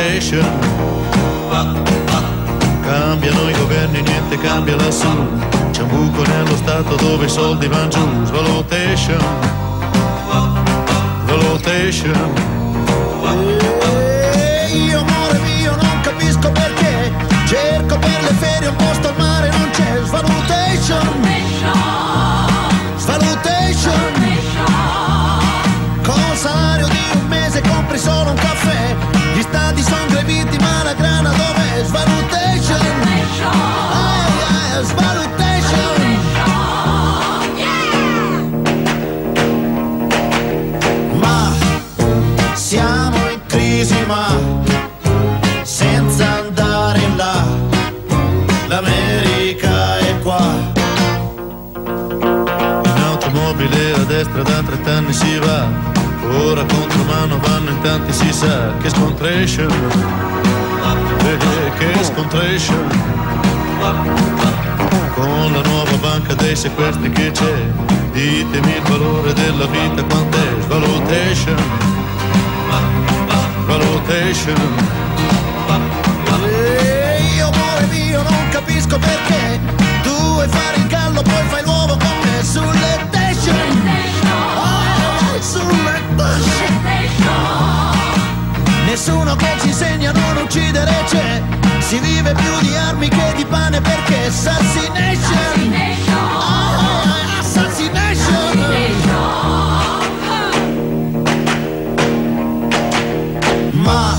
Svalutation. Cambiano i governi, niente cambia lassù. C'è un buco nello stato dove i soldi vanno giù. Svalutation. Svalutation. Io amore mio non capisco perché. Cerco per le ferie un posto al mare, non c'è. Svalutation. Svalutation. Con un salario di un mese compri solo un caffè. Gli stati sono greviti ma la grana dov'è? Svalutation. Svalutation. Ma siamo in crisi ma senza andare in là. L'America è qua. In automobile a destra da 30 anni si va. Ora contro mano vanno in tanti, si sa che scontration. Che scontration. Con la nuova banca dei sequestri che c'è, ditemi il valore della vita quant'è. Svalutation. Svalutation. Io amore mio non capisco perché. Tu vuoi fare il gallo poi fai l'uovo con me. Sull'etation. Sull'etation. Nessuno che ci insegna a non uccidere c'è. Si vive più di armi che di pane perché assassination. Assassination. Ma